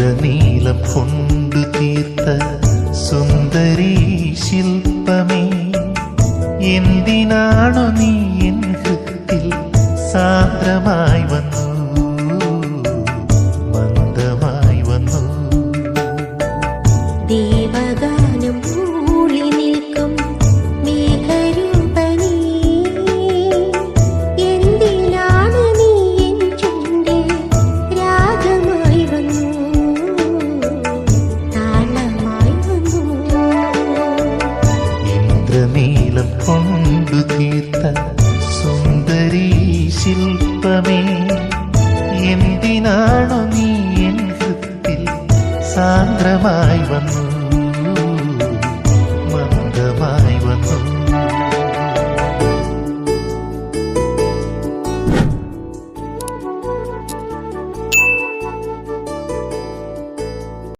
ഇന്ദ്രനീലം കൊണ്ടു തീർത്ത സുന്ദരീ ശില്പമേ, എന്തിനാണു നീ എൻ ഹൃത്തിൽ സാന്ദ്രമായി വന്നു, മന്ദമായി വന്നു. ദേവഗാനം മൂളി നിൽക്കും മേഘരൂപനീ, എന്തിനാണ് നീ എൻ ചുണ്ടിൽ രാഗമായി വന്നു, താളമായി വന്നു. ഇന്ദ്രനീലം കൊണ്ടു തീർത്ത സുന്ദരീ ശില്പമേ, എന്തിനാണു നീ എൻ ഹൃത്തിൽ സാന്ദ്രമായി വന്നു.